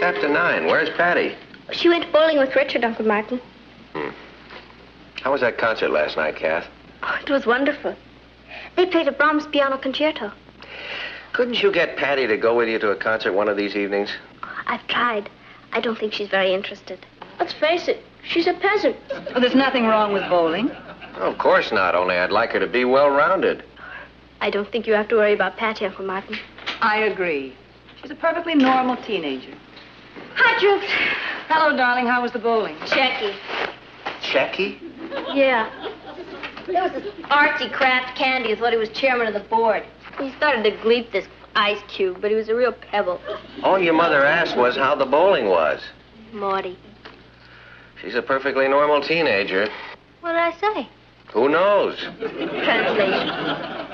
after 9. Where's Patty? She went bowling with Richard, Uncle Martin. How was that concert last night, Kath? Oh, it was wonderful. They played a Brahms piano concerto. Couldn't you get Patty to go with you to a concert one of these evenings? I've tried. I don't think she's very interested. Let's face it, she's a peasant. Well, there's nothing wrong with bowling. Oh, of course not, only I'd like her to be well-rounded. I don't think you have to worry about Patty, Uncle Martin. I agree. She's a perfectly normal teenager. Hi, Droops. Hello, darling. How was the bowling? Checky. Checky? Yeah. There was this artsy Kraft Candy who thought he was chairman of the board. He started to gleep this ice cube, but he was a real pebble. All your mother asked was how the bowling was. Morty. She's a perfectly normal teenager. What did I say? Who knows? Translation.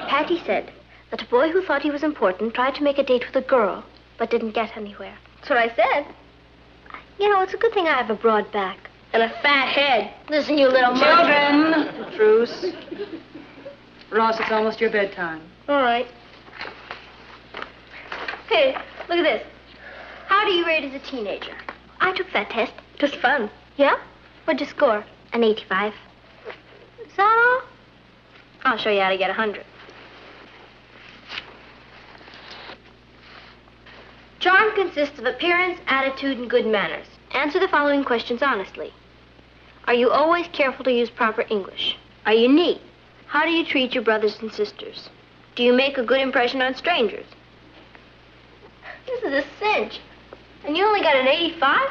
Patty said that a boy who thought he was important tried to make a date with a girl, but didn't get anywhere. That's what I said. You know, it's a good thing I have a broad back. And a fat head. Listen, you little Children! Truce. Ross, it's almost your bedtime. All right. Hey, look at this. How do you rate as a teenager? I took that test. It was fun. Yeah? What'd you score? An 85. Is that all? I'll show you how to get 100. Charm consists of appearance, attitude, and good manners. Answer the following questions honestly. Are you always careful to use proper English? Are you neat? How do you treat your brothers and sisters? Do you make a good impression on strangers? This is a cinch. And you only got an 85?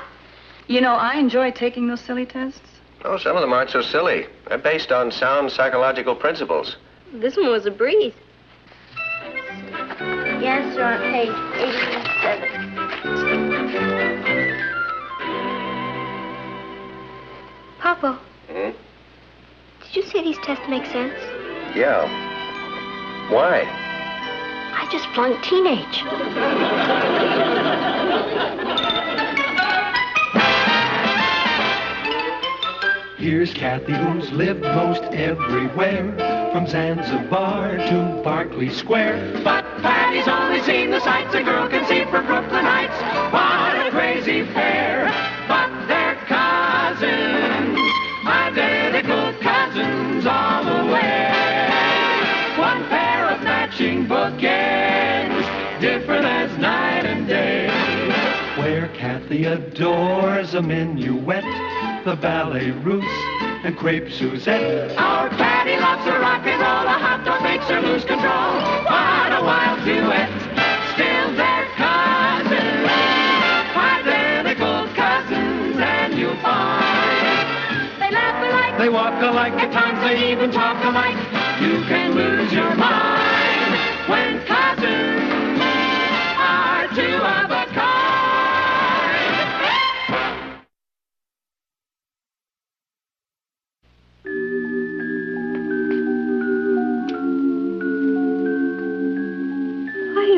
You know, I enjoy taking those silly tests. Oh, some of them aren't so silly. They're based on sound psychological principles. This one was a breeze. The answer on page 87. Papa. Hmm? Did you say these tests make sense? Yeah. Why? I just flunked teenage. Here's Kathy, who's lived most everywhere, from Zanzibar to Berkeley Square. But Patty's only seen the sights a girl can see from Brooklyn Heights. What a crazy pair! But they're cousins, identical cousins all the way. One pair of matching bookends, different as night and day. Where Kathy adores a minuet, the ballet russe, and crepe Suzette. Our Patty loves her rock and roll, a hot dog makes her lose control. What a wild duet, still they're cousins, identical cousins, and you'll find they laugh alike, they walk alike, at times they even talk alike. You can lose your mind when cousins are two of a kind.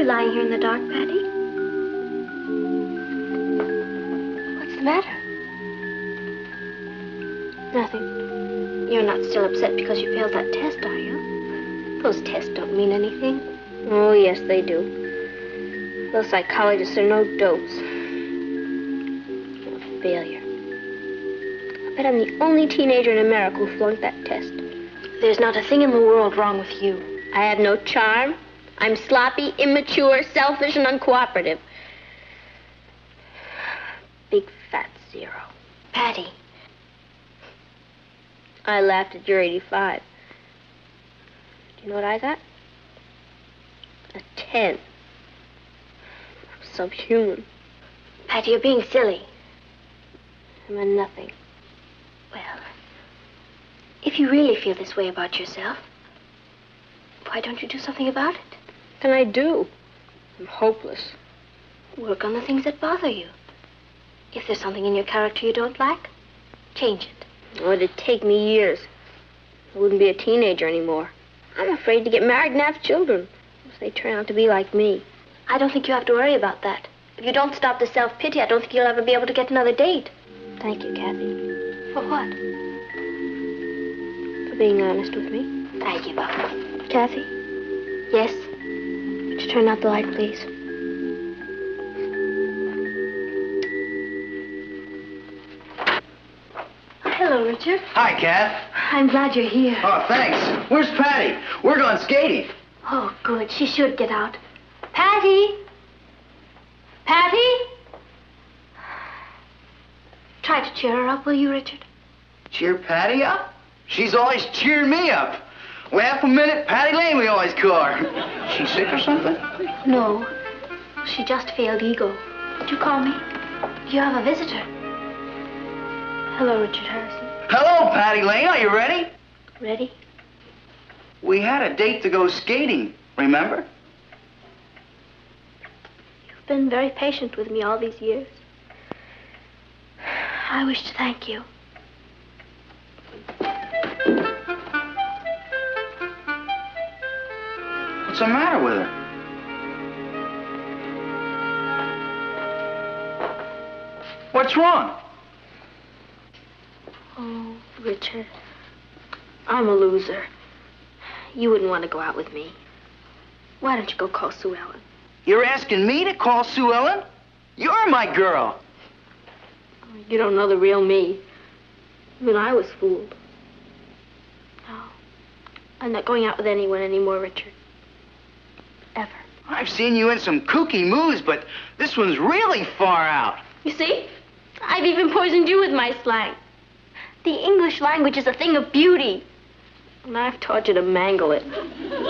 Lying here in the dark, Patty? What's the matter? Nothing. You're not still upset because you failed that test, are you? Those tests don't mean anything. Oh, yes, they do. Those psychologists are no dopes. You're a failure. I bet I'm the only teenager in America who flunked that test. There's not a thing in the world wrong with you. I have no charm. I'm sloppy, immature, selfish, and uncooperative. Big fat zero. Patty. I laughed at your 85. Do you know what I got? A 10. Subhuman. Patty, you're being silly. I'm a nothing. Well, if you really feel this way about yourself, why don't you do something about it? What can I do? I'm hopeless. Work on the things that bother you. If there's something in your character you don't like, change it. Oh, it'd take me years. I wouldn't be a teenager anymore. I'm afraid to get married and have children if they turn out to be like me. I don't think you have to worry about that. If you don't stop the self-pity, I don't think you'll ever be able to get another date. Thank you, Kathy. For what? For being honest with me. Thank you, Bob. Kathy? Yes? Would you turn out the light, please? Richard. Hi, Kath. I'm glad you're here. Oh, thanks. Where's Patty? We're going skating. Oh, good. She should get out. Patty? Patty? Try to cheer her up, will you, Richard? Cheer Patty up? She's always cheering me up. Half a minute, Patty Lane, we always call her. She sick or something? No. She just failed ego. Did you call me? You have a visitor. Hello, Richard Harrison. Hello, Patty Lane. Are you ready? Ready? We had a date to go skating, remember? You've been very patient with me all these years. I wish to thank you. What's the matter with her? What's wrong? Oh, Richard, I'm a loser. You wouldn't want to go out with me. Why don't you go call Sue Ellen? You're asking me to call Sue Ellen? You're my girl. You don't know the real me. Even I was fooled. No, I'm not going out with anyone anymore, Richard. Ever. I've seen you in some kooky moves, but this one's really far out. You see? I've even poisoned you with my slang. The English language is a thing of beauty. And I've taught you to mangle it.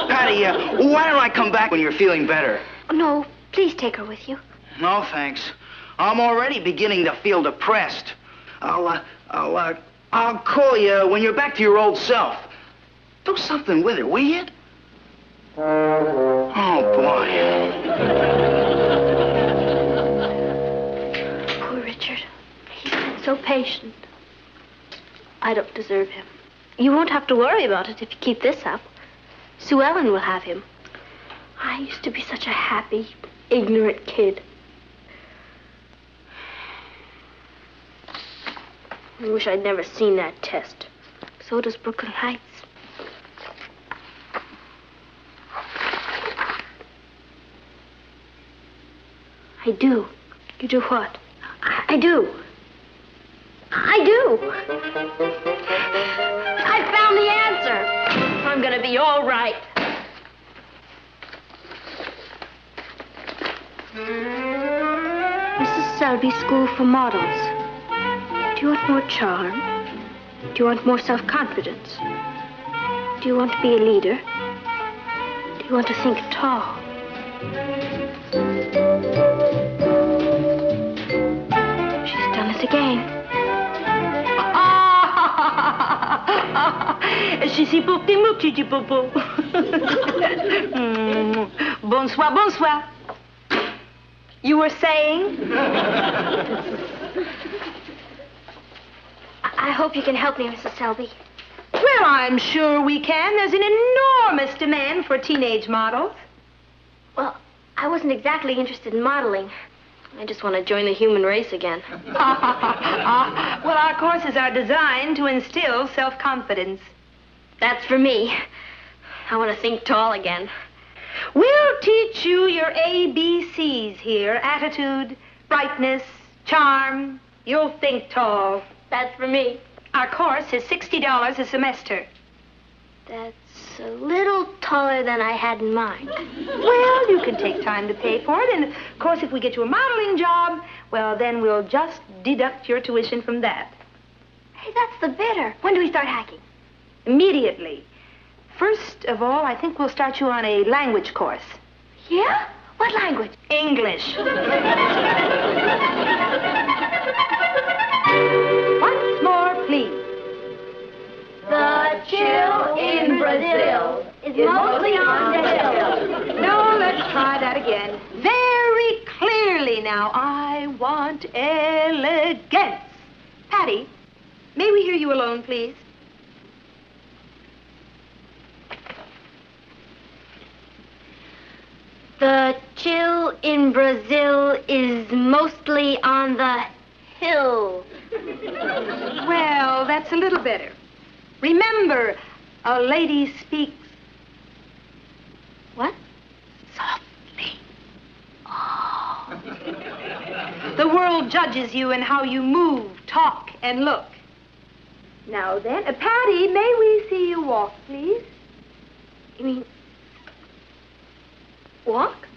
Patty, why don't I come back when you're feeling better? No, please take her with you. No, thanks. I'm already beginning to feel depressed. I'll call you when you're back to your old self. Do something with her, will you? Oh, boy. Poor Richard. He's been so patient. I don't deserve him. You won't have to worry about it if you keep this up. Sue Ellen will have him. I used to be such a happy, ignorant kid. I wish I'd never seen that test. So does Brooklyn Heights. I do. You do what? I do. I do. I found the answer. I'm gonna be all right. Mrs. Selby School for Models. Do you want more charm? Do you want more self-confidence? Do you want to be a leader? Do you want to think tall? She's done it again. Je suis pour tes mots, petit popo. Bonsoir, bonsoir. You were saying? I hope you can help me, Mrs. Selby. Well, I'm sure we can. There's an enormous demand for teenage models. Well, I wasn't exactly interested in modeling. I just want to join the human race again. Well, our courses are designed to instill self-confidence. That's for me. I want to think tall again. We'll teach you your ABCs here. Attitude, brightness, charm. You'll think tall. That's for me. Our course is $60 a semester. That's a little taller than I had in mind. Well, you can take time to pay for it. And, of course, if we get you a modeling job, well, then we'll just deduct your tuition from that. Hey, that's the bidder. When do we start hacking? Immediately. First of all, I think we'll start you on a language course. Yeah? What language? English. Once more, please. The chill in Brazil is mostly on the hill. No, let's try that again. Very clearly now. I want elegance. Patty, may we hear you alone, please? The chill in Brazil is mostly on the hill. Well, that's a little better. Remember, a lady speaks... What? Softly. Oh. The world judges you in how you move, talk, and look. Now then, Patty, may we see you walk, please? You mean... walk?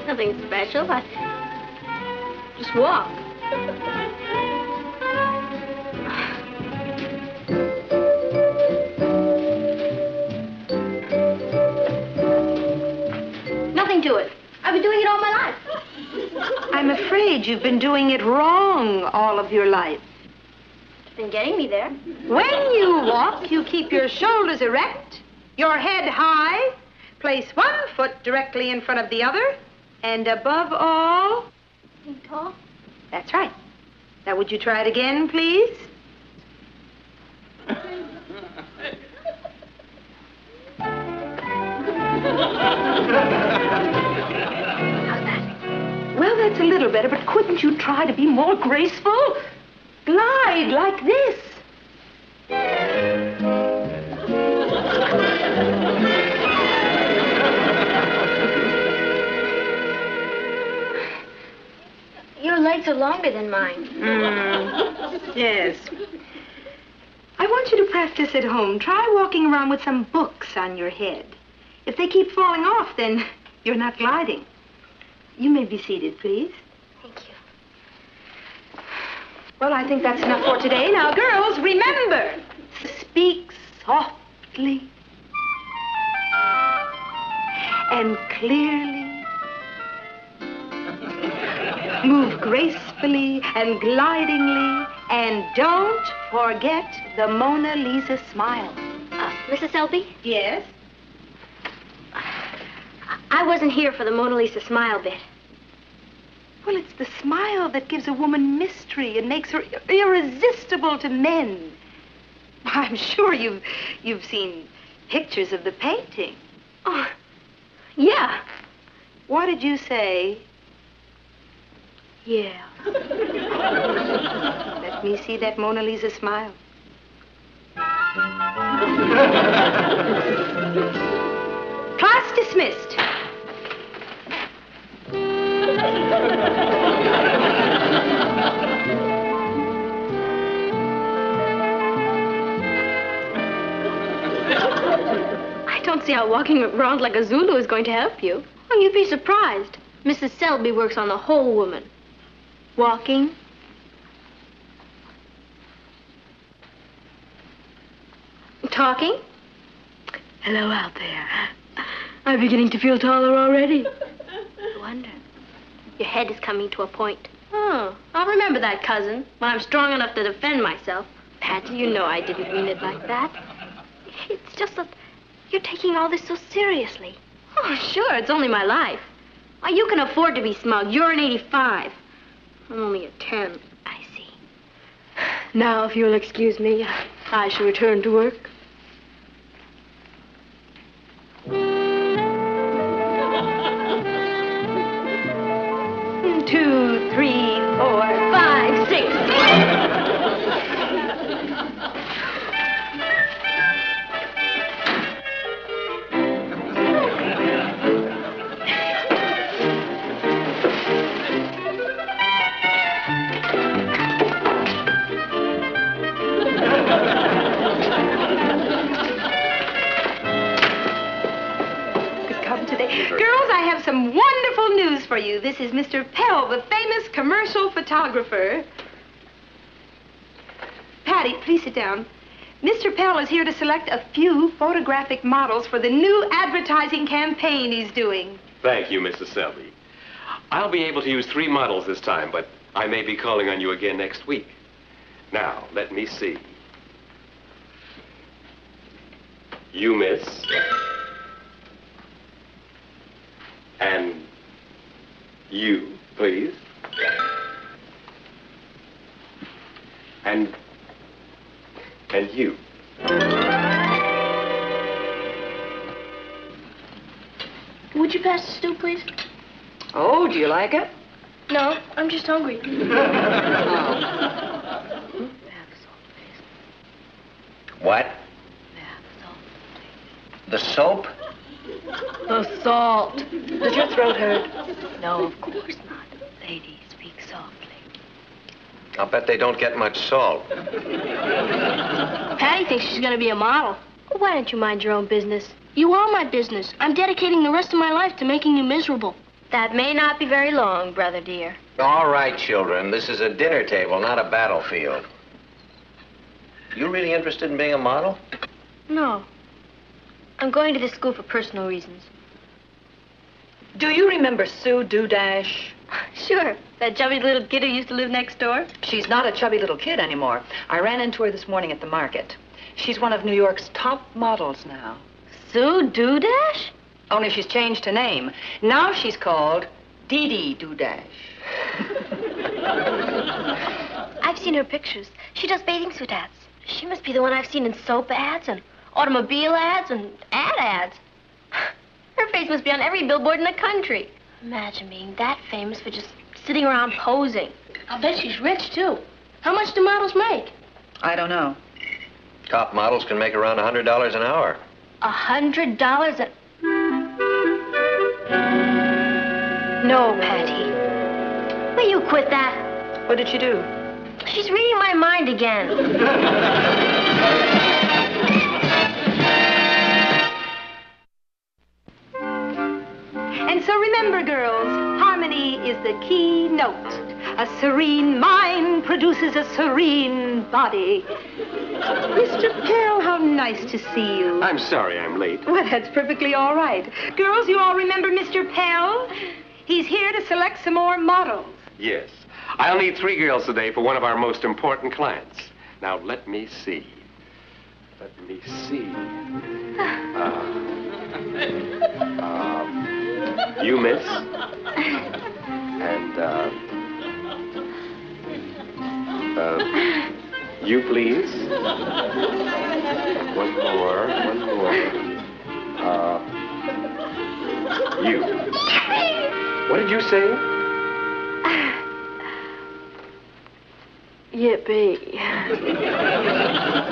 Nothing special. I just walk. Nothing to it. I've been doing it all my life. I'm afraid you've been doing it wrong all of your life. It's been getting me there. When you walk, you keep your shoulders erect, your head high, place one foot directly in front of the other, and above all... Being tall? That's right. Now, would you try it again, please? Well, that's a little better, but couldn't you try to be more graceful? Glide like this. Your legs are longer than mine. Yes. I want you to practice at home. Try walking around with some books on your head. If they keep falling off, then you're not gliding. You may be seated, please. Thank you. Well, I think that's enough for today. Now, girls, remember, speak softly and clearly. Move gracefully and glidingly, and don't forget the Mona Lisa smile. Mrs. Selby? Yes? I wasn't here for the Mona Lisa smile bit. Well, it's the smile that gives a woman mystery and makes her irresistible to men. I'm sure you've seen pictures of the painting. Oh, yeah. What did you say? Yeah. Let me see that Mona Lisa smile. Class dismissed. I don't see how walking around like a Zulu is going to help you. Oh, you'd be surprised. Mrs. Selby works on the whole woman. Walking. Talking. Hello out there. I'm beginning to feel taller already. I wonder. Your head is coming to a point. Oh, I'll remember that, cousin, when I'm strong enough to defend myself. Patty, you know I didn't mean it like that. It's just that you're taking all this so seriously. Oh, sure, it's only my life. Why, you can afford to be smug. You're an 85. I'm only a 10. I see. Now, if you'll excuse me, I shall return to work. 2, 3, 4, 5, 6. Girls, I have some wonderful news for you. This is Mr. Pell, the famous commercial photographer. Patty, please sit down. Mr. Pell is here to select a few photographic models for the new advertising campaign he's doing. Thank you, Mrs. Selby. I'll be able to use 3 models this time, but I may be calling on you again next week. Now, let me see. You, miss. And you, please. And you. Would you pass the stew, please? Oh, do you like it? No, I'm just hungry. What? The soap? The salt. Does your throat hurt? No, of course not. Lady, speak softly. I'll bet they don't get much salt. Patty thinks she's going to be a model. Why don't you mind your own business? You are my business. I'm dedicating the rest of my life to making you miserable. That may not be very long, brother dear. All right, children. This is a dinner table, not a battlefield. You really interested in being a model? No. I'm going to this school for personal reasons. Do you remember Sue Dudash? Sure. That chubby little kid who used to live next door. She's not a chubby little kid anymore. I ran into her this morning at the market. She's one of New York's top models now. Sue Dudash? Only she's changed her name. Now she's called Dee Dee Dudash. I've seen her pictures. She does bathing suit ads. She must be the one I've seen in soap ads and automobile ads and ads. Her face must be on every billboard in the country. Imagine being that famous for just sitting around posing. I'll bet she's rich, too. How much do models make? I don't know. Top models can make around $100 an hour. $100 an... No, Patty. Will you quit that? What did she do? She's reading my mind again. And so remember, girls, harmony is the key note. A serene mind produces a serene body. Mr. Pell, how nice to see you. I'm sorry I'm late. Well, that's perfectly all right. Girls, you all remember Mr. Pell? He's here to select some more models. Yes. I'll need 3 girls today for one of our most important clients. Now, let me see. You, miss. And, you, please. One more. You. What did you say? Yippee.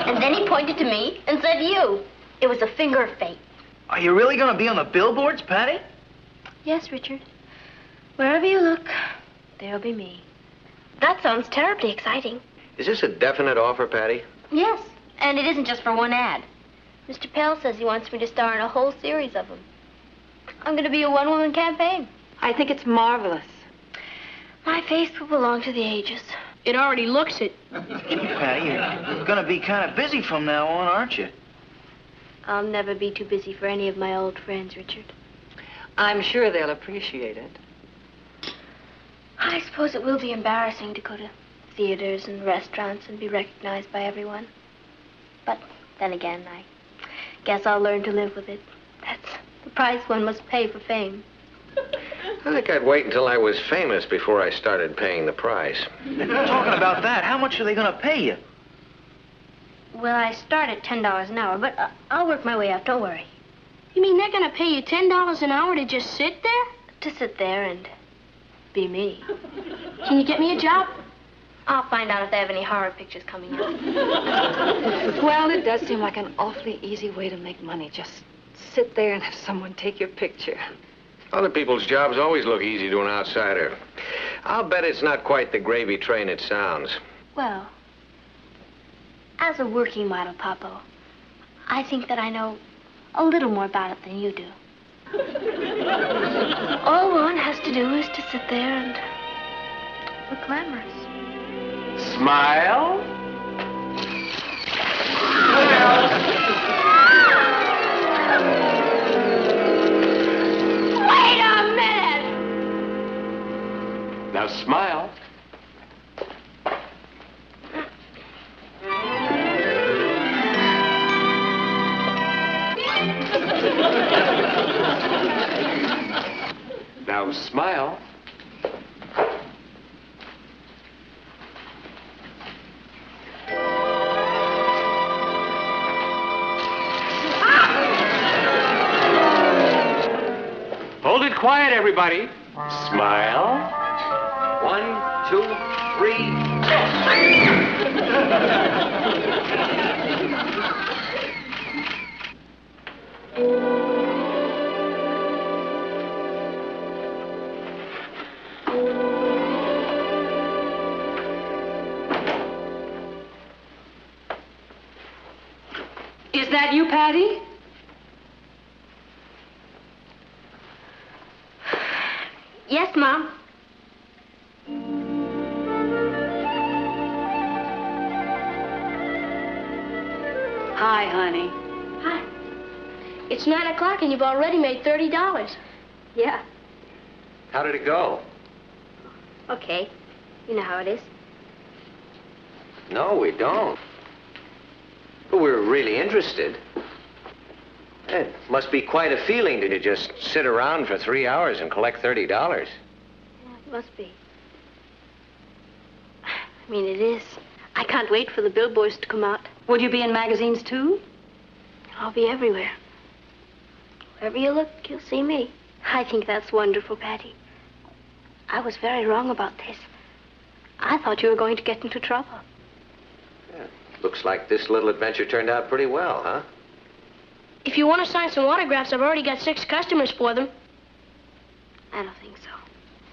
And then he pointed to me and said, you. It was a finger of fate. Are you really going to be on the billboards, Patty? Yes, Richard. Wherever you look, there'll be me. That sounds terribly exciting. Is this a definite offer, Patty? Yes, and it isn't just for one ad. Mr. Pell says he wants me to star in a whole series of them. I'm going to be a one-woman campaign. I think it's marvelous. My face will belong to the ages. It already looks it. Gee, Patty, you're going to be kind of busy from now on, aren't you? I'll never be too busy for any of my old friends, Richard. I'm sure they'll appreciate it. I suppose it will be embarrassing to go to theaters and restaurants and be recognized by everyone. But then again, I guess I'll learn to live with it. That's the price one must pay for fame. I think I'd wait until I was famous before I started paying the price. Talking about that, how much are they going to pay you? Well, I start at $10 an hour, but I'll work my way up, don't worry. You mean they're going to pay you $10 an hour to just sit there? To sit there and be me. Can you get me a job? I'll find out if they have any horror pictures coming out. Well, it does seem like an awfully easy way to make money. Just sit there and have someone take your picture. Other people's jobs always look easy to an outsider. I'll bet it's not quite the gravy train it sounds. Well, as a working model, Papo, I think that I know a little more about it than you do. All one has to do is to sit there and look glamorous. Smile. Wait a minute! Now smile. Now smile. Hold it quiet, everybody. Smile. 1, 2, 3, go. Is that you, Patty? Yes, Mom. Hi, honey. Hi. It's 9 o'clock and you've already made $30. Yeah. How did it go? Okay. You know how it is. No, we don't. But we're really interested. It must be quite a feeling to just sit around for 3 hours and collect $30. Yeah, it must be. I mean, it is. I can't wait for the billboards to come out. Would you be in magazines, too? I'll be everywhere. Wherever you look, you'll see me. I think that's wonderful, Patty. I was very wrong about this. I thought you were going to get into trouble. Yeah. Looks like this little adventure turned out pretty well, huh? If you want to sign some autographs, I've already got 6 customers for them. I don't think so.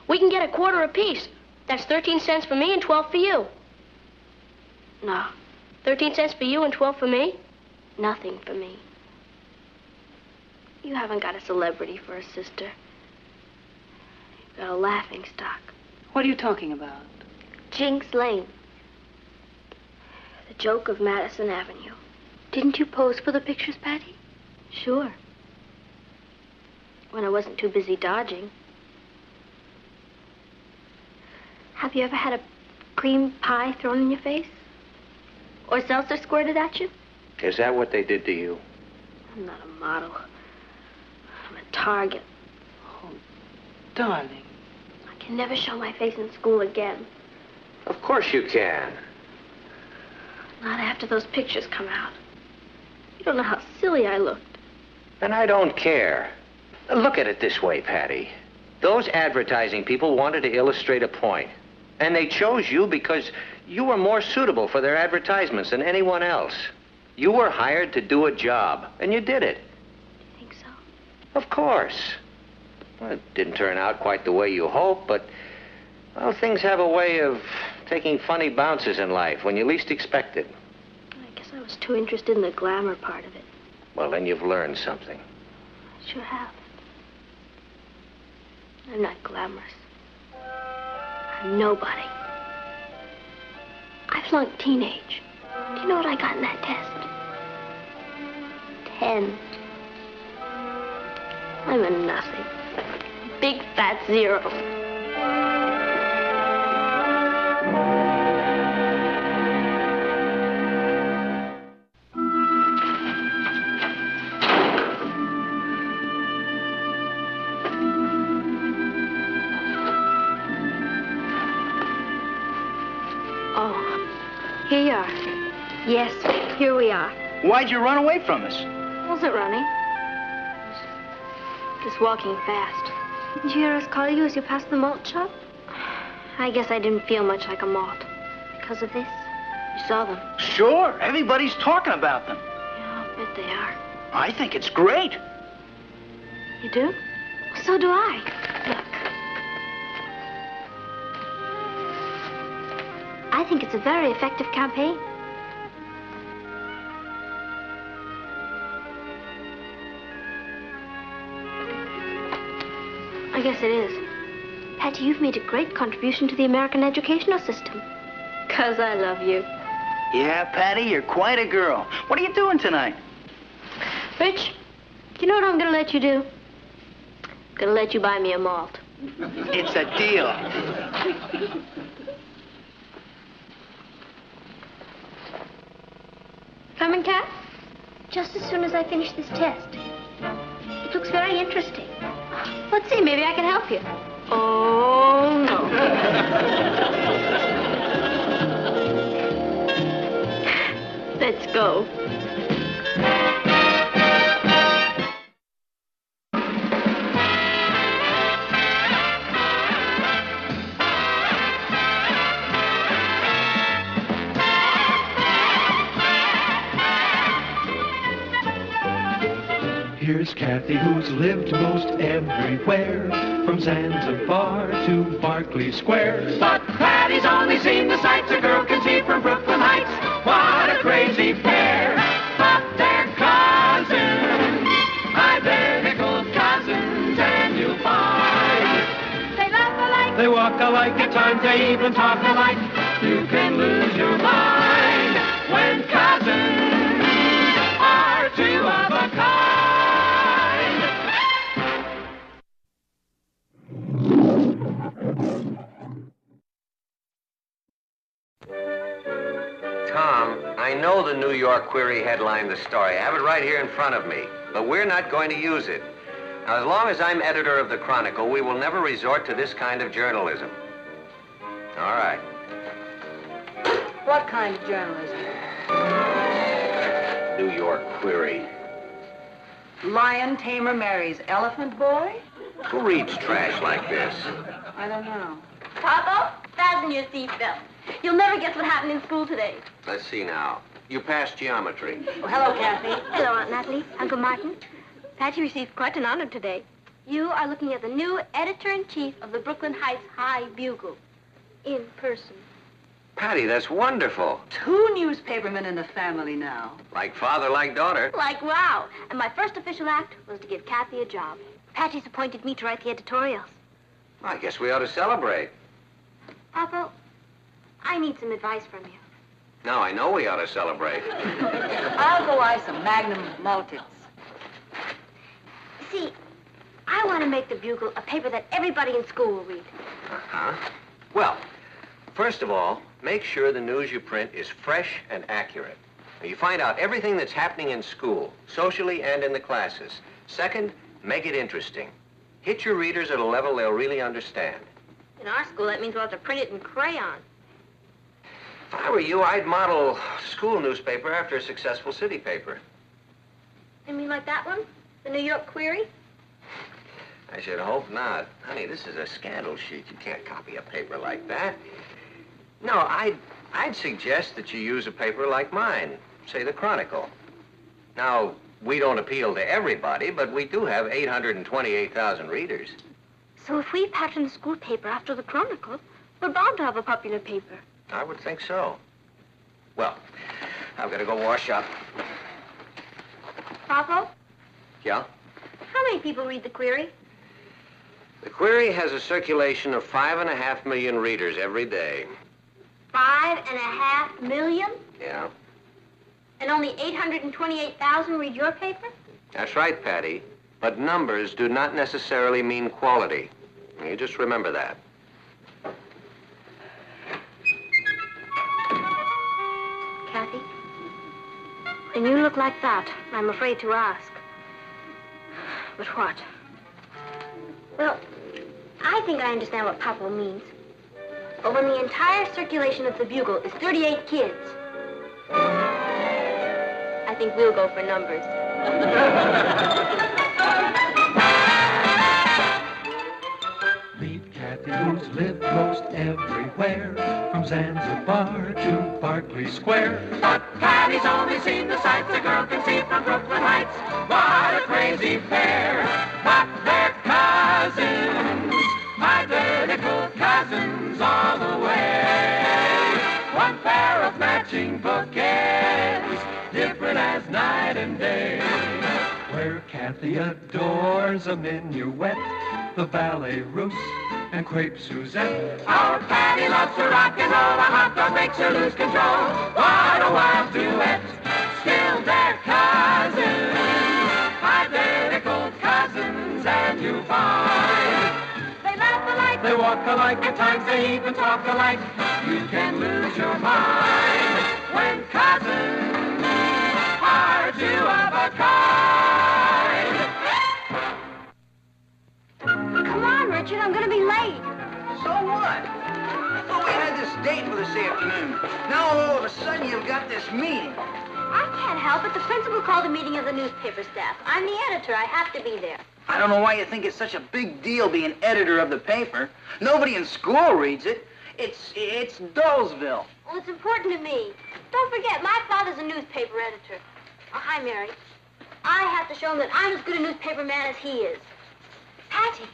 We can get a quarter apiece. That's 13 cents for me and 12 for you. No. 13 cents for you and 12 for me? Nothing for me. You haven't got a celebrity for a sister. You've got a laughing stock. What are you talking about? Jinx Lane. The joke of Madison Avenue. Didn't you pose for the pictures, Patty? Sure. When I wasn't too busy dodging. Have you ever had a cream pie thrown in your face? Or seltzer squirted at you? Is that what they did to you? I'm not a model. I'm a target. Oh, darling. I can never show my face in school again. Of course you can. Not after those pictures come out. You don't know how silly I looked. And I don't care. Look at it this way, Patty. Those advertising people wanted to illustrate a point. And they chose you because you were more suitable for their advertisements than anyone else. You were hired to do a job, and you did it. You think so? Of course. Well, it didn't turn out quite the way you hoped, but, well, things have a way of taking funny bounces in life when you least expect it. I guess I was too interested in the glamour part of it. Well, then you've learned something. I sure have. I'm not glamorous. I'm nobody. I flunked teenage. Do you know what I got in that test? 10. I'm a nothing. Big fat 0. Here you are. Yes, here we are. Why'd you run away from us? Wasn't running. Just walking fast. Didn't you hear us call you as you passed the malt shop? I guess I didn't feel much like a malt. Because of this. You saw them. Sure. Everybody's talking about them. Yeah, I'll bet they are. I think it's great. You do? So do I. Look. I think it's a very effective campaign. I guess it is. Patty, you've made a great contribution to the American educational system. 'Cause I love you. Yeah, Patty, you're quite a girl. What are you doing tonight? Rich, do you know what I'm going to let you do? I'm going to let you buy me a malt. It's a deal. Coming, Cat? Just as soon as I finish this test. It looks very interesting. Let's see, maybe I can help you. Oh, no. Let's go. Here's Kathy, who's lived most everywhere, from Zanzibar to Berkeley Square. But Patty's only seen the sights a girl can see from Brooklyn Heights. What a crazy pair! Up there alike, at times they even talk alike. You can lose your mind when cousins are two of a kind. Tom, I know the New York Query headlined the story. I have it right here in front of me. But we're not going to use it. Now, as long as I'm editor of the Chronicle, we will never resort to this kind of journalism. All right. What kind of journalism? New York Query. Lion tamer marries elephant boy? Who reads trash like this? I don't know. Papa, fasten your seatbelt. You'll never guess what happened in school today. Let's see now. You passed geometry. Oh, hello, Kathy. Hello, Aunt Natalie. Uncle Martin. Patty received quite an honor today. You are looking at the new editor-in-chief of the Brooklyn Heights High Bugle. In person. Patty, that's wonderful. 2 newspapermen in the family now. Like father, like daughter. Like, wow. And my first official act was to give Kathy a job. Patty's appointed me to write the editorials. I guess we ought to celebrate. Papa, I need some advice from you. Now, I know we ought to celebrate. I'll go buy some Magnum Maltits. See, I want to make the Bugle a paper that everybody in school will read. Uh-huh. Well, first of all, make sure the news you print is fresh and accurate. You find out everything that's happening in school, socially and in the classes. Second, make it interesting. Hit your readers at a level they'll really understand. In our school, that means we'll have to print it in crayon. If I were you, I'd model school newspaper after a successful city paper. You mean like that one? The New York Query? I should hope not. Honey, this is a scandal sheet. You can't copy a paper like that. No, I'd suggest that you use a paper like mine, say the Chronicle. Now, we don't appeal to everybody, but we do have 828,000 readers. So if we pattern the school paper after the Chronicle, we're bound to have a popular paper. I would think so. Well, I've got to go wash up. Papa, Yeah? how many people read the Query? The Query has a circulation of 5.5 million readers every day. 5.5 million? Yeah? And only 828,000 read your paper? That's right, Patty. But numbers do not necessarily mean quality. You just remember that. Kathy, when you look like that, I'm afraid to ask. But what? Well, I think I understand what Papa means. But when the entire circulation of the Bugle is 38 kids, I think we'll go for numbers. Meet Kathy, who's lived most everywhere, from Zanzibar to Berkeley Square. But Patty's only seen the sights a girl can see from Brooklyn Heights. What a crazy pair, but they're cousins, identical cousins all the way. One pair of matching bouquets, different as night and day. Where Kathy adores a minuet, the ballet russe, and crepe Suzette. Our Patty loves to rock and roll, a hot dog makes her lose control. What a wild duet, still they're cousins, identical cousins, and you find they laugh alike, they walk alike, at times they even talk alike. You can lose your mind when cousins are two of a kind. Come on, Richard, I'm going to be late. So what? I thought we had this date for this afternoon. Now all of a sudden you've got this meeting. I can't help it. The principal called a meeting of the newspaper staff. I'm the editor. I have to be there. I don't know why you think it's such a big deal being editor of the paper. Nobody in school reads it. It's Dullsville. Well, it's important to me. Don't forget, my father's a newspaper editor. Oh, hi, Mary. I have to show him that I'm as good a newspaper man as he is. Patty,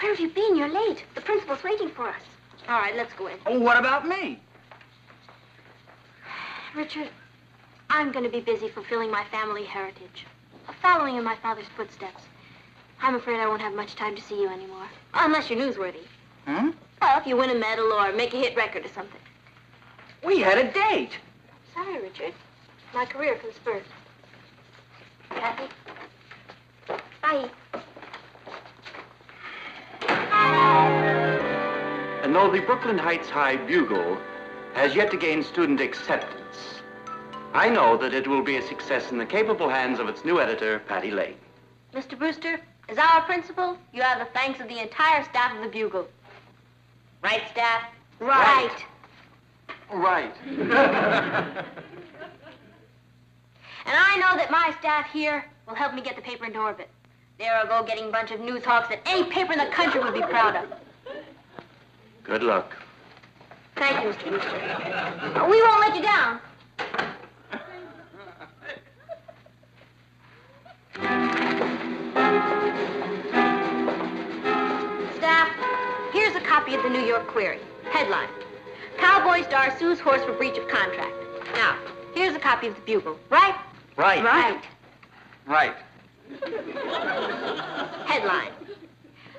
where have you been? You're late. The principal's waiting for us. All right, let's go in. Oh, what about me? Richard, I'm going to be busy fulfilling my family heritage, following in my father's footsteps. I'm afraid I won't have much time to see you anymore, unless you're newsworthy. Hmm? Well, if you win a medal or make a hit record or something. We had a date. Sorry, Richard. My career comes first. Kathy? Bye. And though the Brooklyn Heights High Bugle has yet to gain student acceptance, I know that it will be a success in the capable hands of its new editor, Patty Lane. Mr. Brewster, as our principal, you have the thanks of the entire staff of the Bugle. Right, staff? Right. Right. And I know that my staff here will help me get the paper into orbit. They're a go-getting bunch of news hawks that any paper in the country would be proud of. Good luck. Thank you, Mr. Brewster. We won't let you down. Staff, here's a copy of the New York Query. Headline: Cowboy star sues horse for breach of contract. Now, here's a copy of the Bugle. Right? Right. Right. Right. Headline: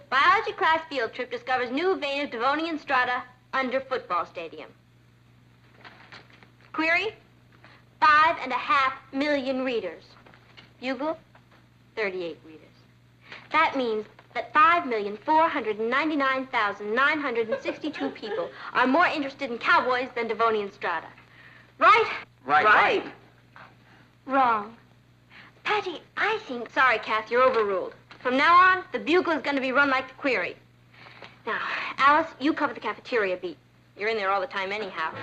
Biology class field trip discovers new vein of Devonian strata under football stadium. Query: 5.5 million readers. Bugle: 38 readers. That means that 5,499,962 people are more interested in cowboys than Devonian strata. Right? Right. Wrong. Patty, I think... Sorry, Kath, you're overruled. From now on, the Bugle is going to be run like the Query. Now, Alice, you cover the cafeteria beat. You're in there all the time anyhow.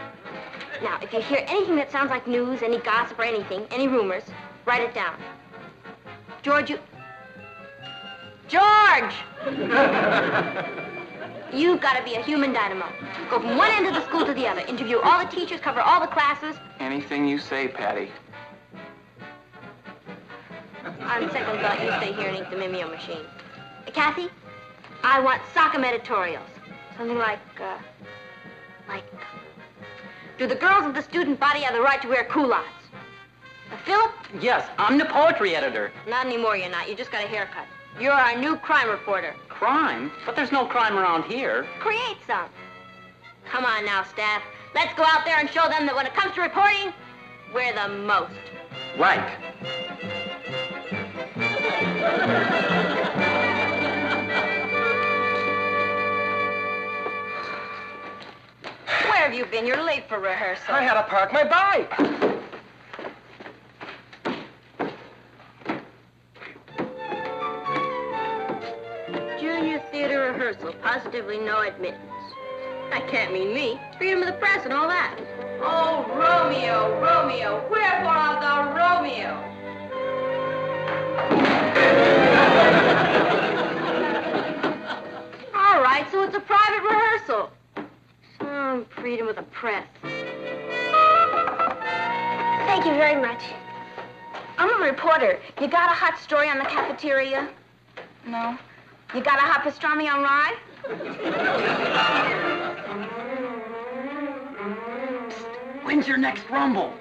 Now, if you hear anything that sounds like news, any gossip or anything, any rumors, write it down. George, you... George! You've got to be a human dynamo. Go from one end of the school to the other. Interview all the teachers, cover all the classes. Anything you say, Patty. On second thought, you stay here and ink the Mimeo machine. Kathy, I want sock 'em editorials. Something like, do the girls of the student body have the right to wear culottes? Philip? Yes, I'm the poetry editor. Not anymore, you're not. You just got a haircut. You're our new crime reporter. Crime? But there's no crime around here. Create some. Come on now, staff. Let's go out there and show them that when it comes to reporting, we're the most. Right. Where have you been? You're late for rehearsal. I had to park my bike. Junior theater rehearsal. Positively no admittance. That can't mean me. Freedom of the press and all that. Oh, Romeo, Romeo, wherefore art thou Romeo? All right, so it's a private rehearsal. Freedom of the press. Thank you very much. I'm a reporter. You got a hot story on the cafeteria? No. You got a hot pastrami on rye? Psst, when's your next rumble?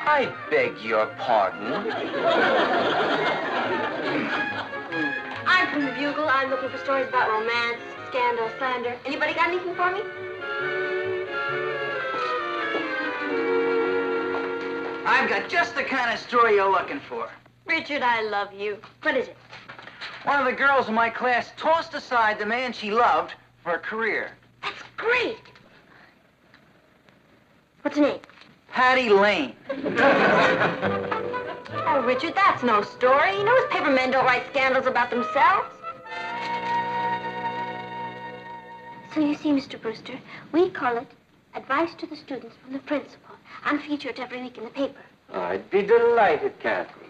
I beg your pardon. I'm from the Bugle. I'm looking for stories about romance, scandal, slander. Anybody got anything for me? I've got just the kind of story you're looking for. Richard, I love you. What is it? One of the girls in my class tossed aside the man she loved for a career. That's great. What's her name? Patty Lane. Oh, Richard, that's no story. Newspaper men don't write scandals about themselves. So you see, Mr. Brewster, we call it Advice to the Students from the Principal, unfeatured every week in the paper. I'd be delighted, Kathy.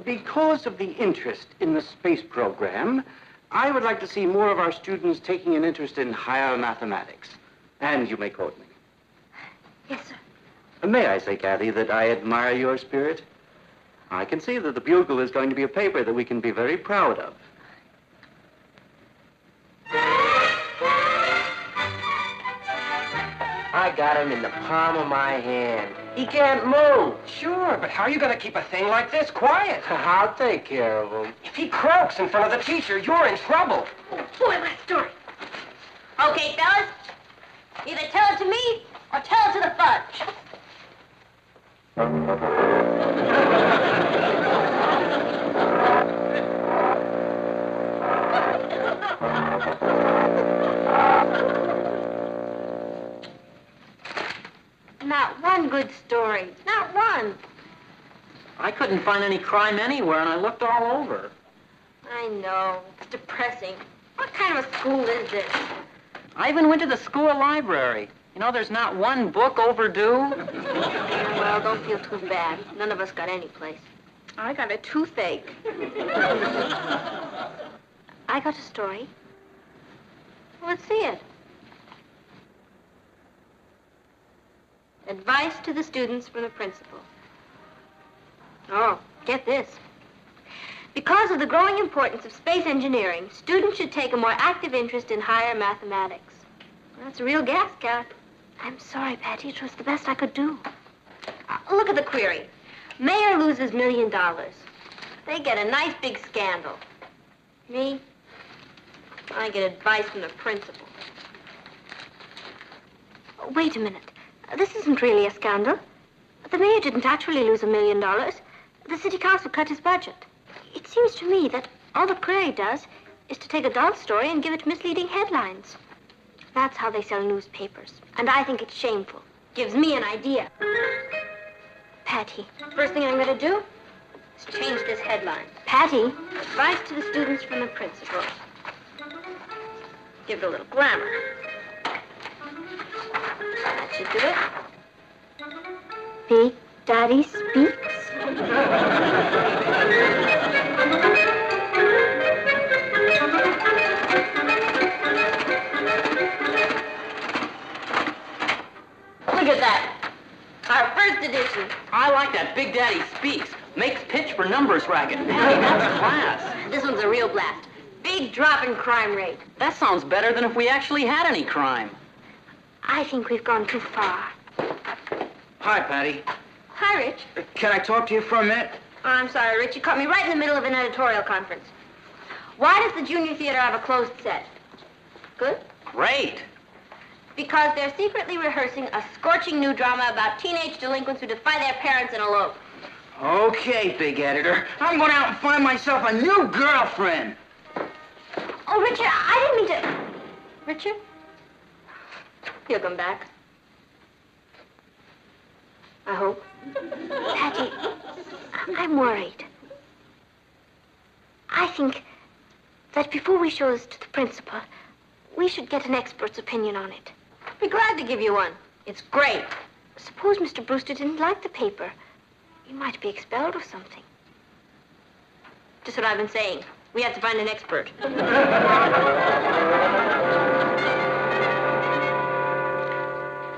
Because of the interest in the space program, I would like to see more of our students taking an interest in higher mathematics. And you may quote me. Yes, sir. May I say, Kathy, that I admire your spirit? I can see that the Bugle is going to be a paper that we can be very proud of. I got him in the palm of my hand. He can't move. Sure, but how are you going to keep a thing like this quiet? I'll take care of him. If he croaks in front of the teacher, you're in trouble. Oh, boy, that story. Okay, fellas. Either tell it to me or tell it to the fudge. Not one good story. Not one. I couldn't find any crime anywhere, and I looked all over. I know. It's depressing. What kind of a school is this? I even went to the school library. You know, there's not one book overdue. Well, don't feel too bad. None of us got any place. I got a toothache. I got a story. Let's see it. Advice to the students from the principal. Oh, get this. Because of the growing importance of space engineering, students should take a more active interest in higher mathematics. That's a real gas cap. I'm sorry, Patty. It was the best I could do. Look at the query. Mayor loses $1 million. They get a nice big scandal. Me? I get advice from the principal. Wait a minute. This isn't really a scandal. The mayor didn't actually lose $1 million. The city council cut his budget. It seems to me that all the Query does is to take a dull story and give it misleading headlines. That's how they sell newspapers. And I think it's shameful. Gives me an idea. Patty, first thing I'm going to do is change this headline. Patty, advice to the students from the principal. Give it a little glamour. That should do it. Big Daddy speaks. Look at that. Our first edition. I like that Big Daddy Speaks. Makes pitch for numbers racket. Patty, that's class. This one's a real blast. Big drop in crime rate. That sounds better than if we actually had any crime. I think we've gone too far. Hi, Patty. Hi, Rich. Can I talk to you for a minute? Oh, I'm sorry, Rich. You caught me right in the middle of an editorial conference. Why does the Junior Theater have a closed set? Good? Great. Because they're secretly rehearsing a scorching new drama about teenage delinquents who defy their parents and elope. Okay, big editor. I'm going out and find myself a new girlfriend. Oh, Richard, I didn't mean to... Richard? He'll come back. I hope. Patty, I'm worried. I think that before we show this to the principal, we should get an expert's opinion on it. I'd be glad to give you one. It's great. Suppose Mr. Brewster didn't like the paper. He might be expelled or something. Just what I've been saying. We have to find an expert.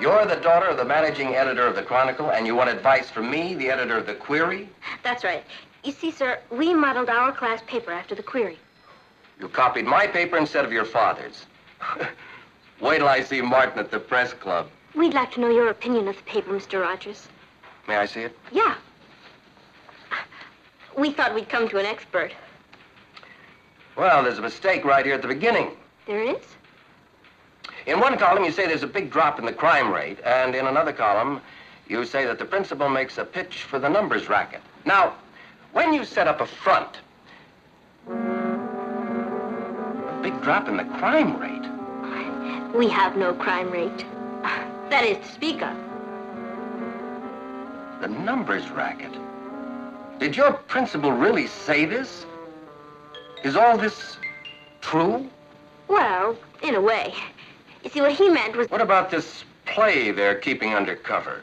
You're the daughter of the managing editor of the Chronicle, and you want advice from me, the editor of the Query? That's right. You see, sir, we modeled our class paper after the Query. You copied my paper instead of your father's. Wait till I see Martin at the press club. We'd like to know your opinion of the paper, Mr. Rogers. May I see it? Yeah. We thought we'd come to an expert. Well, there's a mistake right here at the beginning. There is? In one column, you say there's a big drop in the crime rate, and in another column, you say that the principal makes a pitch for the numbers racket. Now, when you set up a front, a big drop in the crime rate. We have no crime rate. That is to speak of. The numbers racket. Did your principal really say this? Is all this true? Well, in a way. You see, what he meant was... What about this play they're keeping under cover?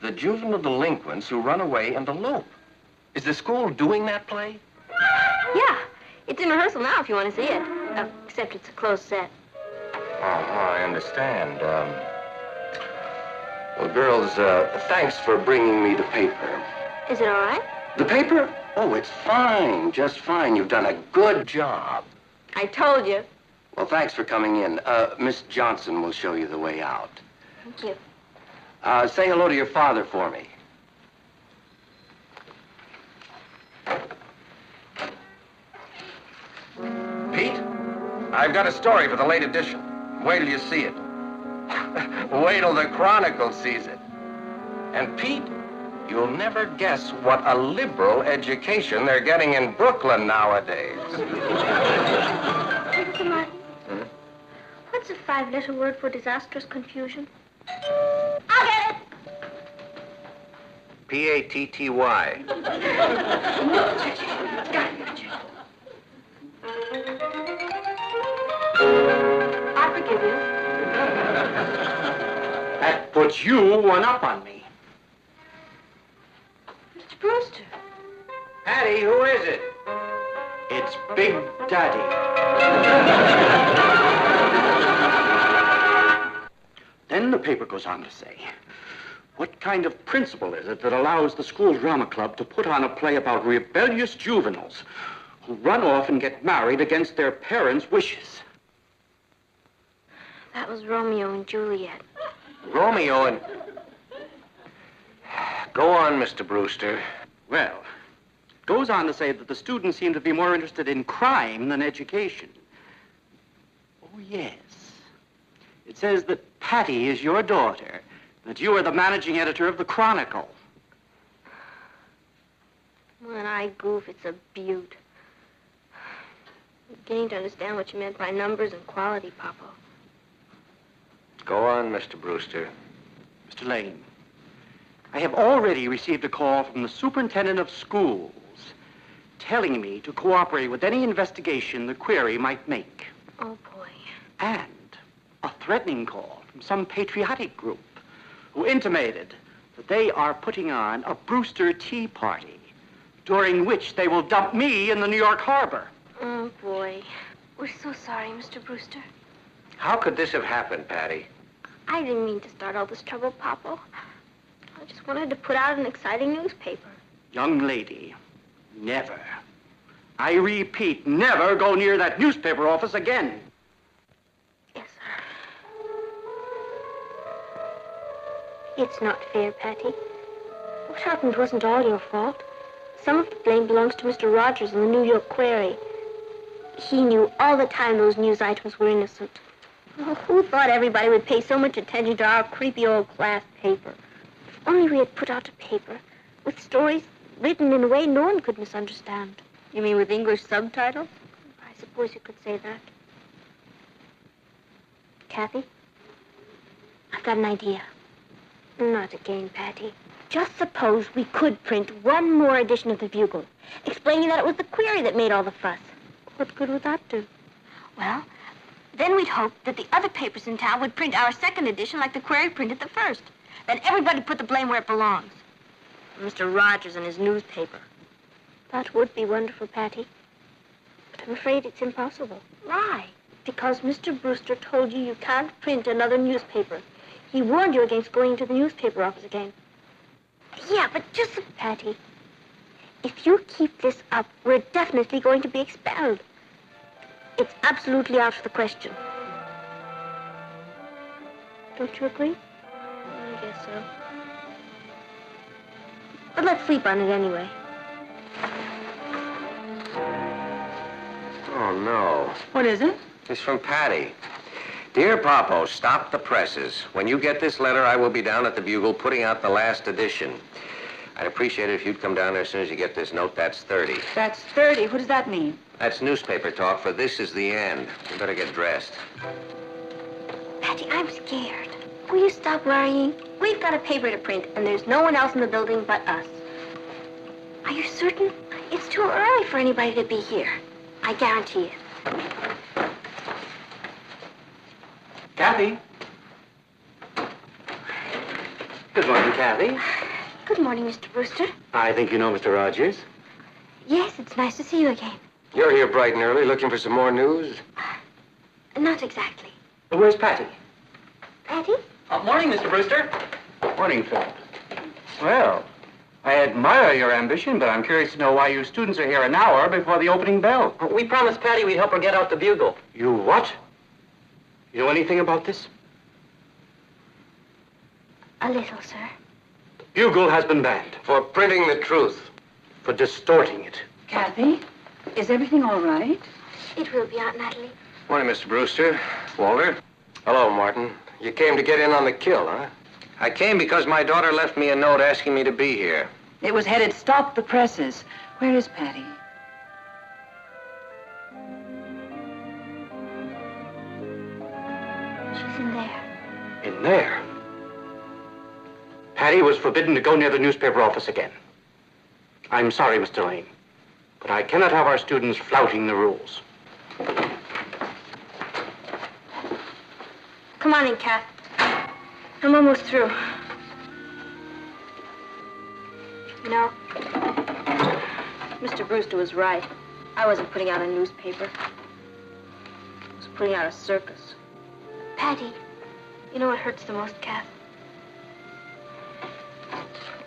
The juvenile delinquents who run away and elope. Is the school doing that play? Yeah. It's in rehearsal now if you want to see it. Except it's a closed set. I understand. Well, girls, thanks for bringing me the paper. Is it all right? The paper? Oh, it's fine. Just fine. You've done a good job. I told you. Well, thanks for coming in. Miss Johnson will show you the way out. Thank you. Say hello to your father for me. Pete, I've got a story for the late edition. Wait till you see it. Wait till the Chronicle sees it. And Pete, you'll never guess what a liberal education they're getting in Brooklyn nowadays. Mr. Martin, what's a 5-letter word for disastrous confusion? I'll get it! P-A-T-T-Y. I forgive you. That puts you one up on me. Mr. Brewster. Patty, who is it? It's Big Daddy. Then the paper goes on to say, what kind of principle is it that allows the school drama club to put on a play about rebellious juveniles who run off and get married against their parents' wishes? That was Romeo and Juliet. Romeo and... Go on, Mr. Brewster. Well, it goes on to say that the students seem to be more interested in crime than education. Oh, yes. It says that Patty is your daughter, that you are the managing editor of the Chronicle. When I goof, it's a beaut. I'm beginning to understand what you meant by numbers and quality, Papa. Go on, Mr. Brewster. Mr. Lane, I have already received a call from the superintendent of schools telling me to cooperate with any investigation the query might make. Oh, boy. And a threatening call from some patriotic group who intimated that they are putting on a Brewster tea party during which they will dump me in the New York harbor. Oh, boy. We're so sorry, Mr. Brewster. How could this have happened, Patty? I didn't mean to start all this trouble, Papa. I just wanted to put out an exciting newspaper. Young lady, never. I repeat, never go near that newspaper office again. Yes, sir. It's not fair, Patty. What happened wasn't all your fault. Some of the blame belongs to Mr. Rogers in the New York Query. He knew all the time those news items were innocent. Oh, who thought everybody would pay so much attention to our creepy old class paper? If only we had put out a paper with stories written in a way no one could misunderstand. You mean with English subtitles? I suppose you could say that. Kathy, I've got an idea. Not again, Patty. Just suppose we could print one more edition of the Bugle, explaining that it was the Query that made all the fuss. What good would that do? Well, then we'd hope that the other papers in town would print our second edition like the Query printed the first. Then everybody put the blame where it belongs. Mr. Rogers and his newspaper. That would be wonderful, Patty. But I'm afraid it's impossible. Why? Because Mr. Brewster told you you can't print another newspaper. He warned you against going to the newspaper office again. Yeah, but just... Patty, if you keep this up, we're definitely going to be expelled. It's absolutely out of the question. Don't you agree? I guess so. But let's sleep on it anyway. Oh, no. What is it? It's from Patty. Dear Popo, stop the presses. When you get this letter, I will be down at the Bugle putting out the last edition. I'd appreciate it if you'd come down there as soon as you get this note. That's 30. That's 30. What does that mean? That's newspaper talk for this is the end. You better get dressed. Patty, I'm scared. Will you stop worrying? We've got a paper to print, and there's no one else in the building but us. Are you certain? It's too early for anybody to be here. I guarantee it. Kathy. Good morning, Kathy. Good morning, Mr. Brewster. I think you know Mr. Rogers. Yes, it's nice to see you again. You're here bright and early looking for some more news? Not exactly. Where's Patty? Patty? Morning, Mr. Brewster. Morning, Philip. Well, I admire your ambition, but I'm curious to know why you students are here an hour before the opening bell. We promised Patty we'd help her get out the Bugle. You what? You know anything about this? A little, sir. Bugle has been banned. For printing the truth. For distorting it. Kathy, is everything all right? It will be, Aunt Natalie. Morning, Mr. Brewster. Walter. Hello, Martin. You came to get in on the kill, huh? I came because my daughter left me a note asking me to be here. It was headed, "Stop the presses." Where is Patty? She's in there. In there? Patty was forbidden to go near the newspaper office again. I'm sorry, Mr. Lane, but I cannot have our students flouting the rules. Come on in, Kath. I'm almost through. You know, Mr. Brewster was right. I wasn't putting out a newspaper. I was putting out a circus. Patty, you know what hurts the most, Kath?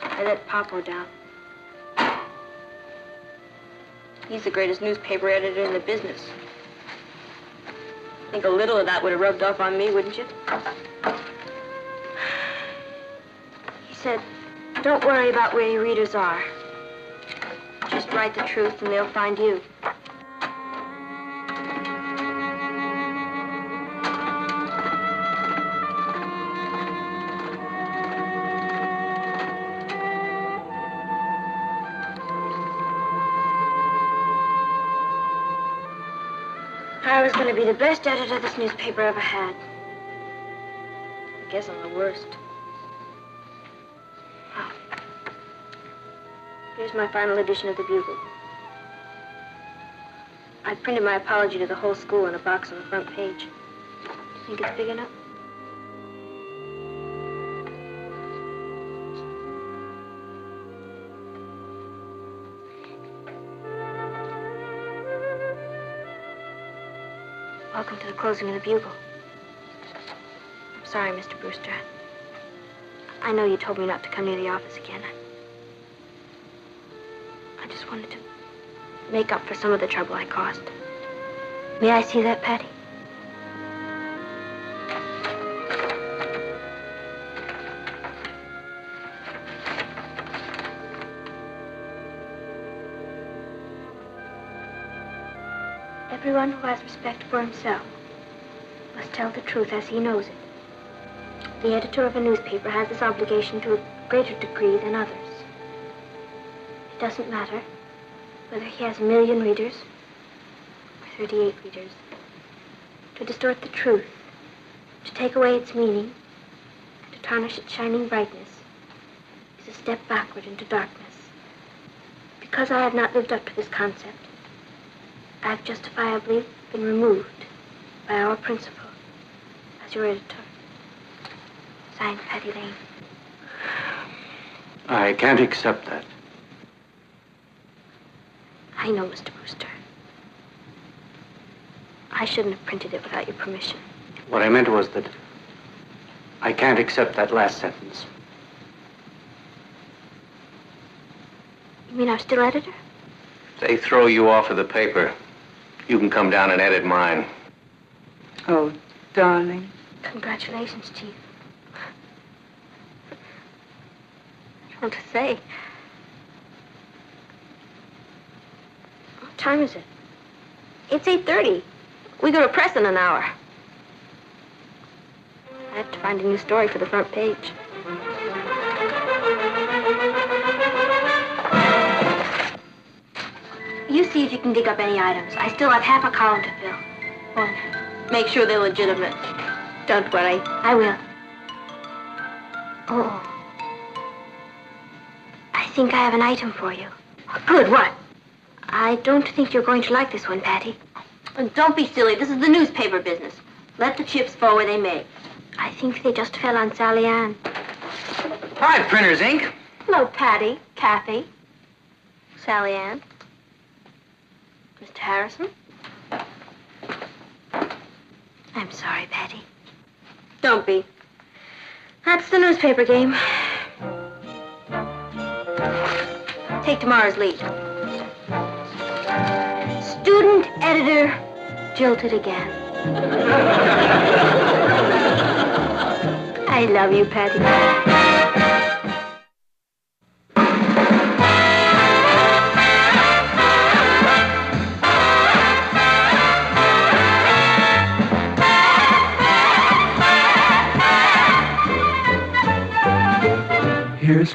I let Popo down. He's the greatest newspaper editor in the business. I think a little of that would have rubbed off on me, wouldn't you? He said, "Don't worry about where your readers are. Just write the truth and they'll find you." I was going to be the best editor this newspaper ever had. I guess I'm the worst. Oh. Here's my final edition of the Bugle. I printed my apology to the whole school in a box on the front page. Do you think it's big enough? Welcome to the closing of the Bugle. I'm sorry, Mr. Brewster. I know you told me not to come near the office again. I just wanted to make up for some of the trouble I caused. May I see that, Patty? Everyone who has respect for himself must tell the truth as he knows it. The editor of a newspaper has this obligation to a greater degree than others. It doesn't matter whether he has 1 million readers or 38 readers. To distort the truth, to take away its meaning, to tarnish its shining brightness, is a step backward into darkness. Because I have not lived up to this concept, I have justifiably been removed by our principal as your editor. Signed, Patty Lane. I can't accept that. I know, Mr. Brewster. I shouldn't have printed it without your permission. What I meant was that I can't accept that last sentence. You mean I'm still editor? If they throw you off of the paper, you can come down and edit mine. Oh, darling. Congratulations, Chief. I don't know what to say. What time is it? It's 8:30. We go to press in an hour. I have to find a new story for the front page. You see if you can dig up any items. I still have half a column to fill. One. Make sure they're legitimate. Don't worry. I will. Oh. I think I have an item for you. Good, what? I don't think you're going to like this one, Patty. Don't be silly. This is the newspaper business. Let the chips fall where they may. I think they just fell on Sally Ann. Hi, Printers, Inc. Hello, Patty, Kathy, Sally Ann, Mr. Harrison. I'm sorry, Patty. Don't be. That's the newspaper game. Take tomorrow's lead. Student editor jilted again. I love you, Patty.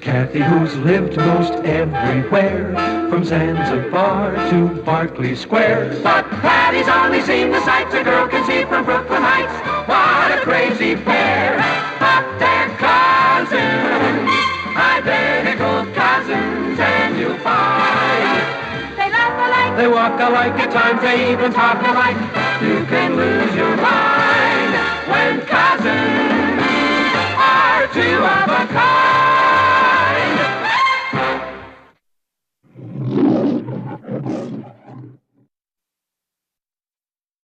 Kathy, who's lived most everywhere, from Zanzibar to Berkeley Square. But Patty's only seen the sights a girl can see from Brooklyn Heights. What a crazy pair, but they're cousins, identical cousins, and you'll find they laugh alike, They walk alike, at times they even talk alike. You can lose your mind when cousins are two of a kind.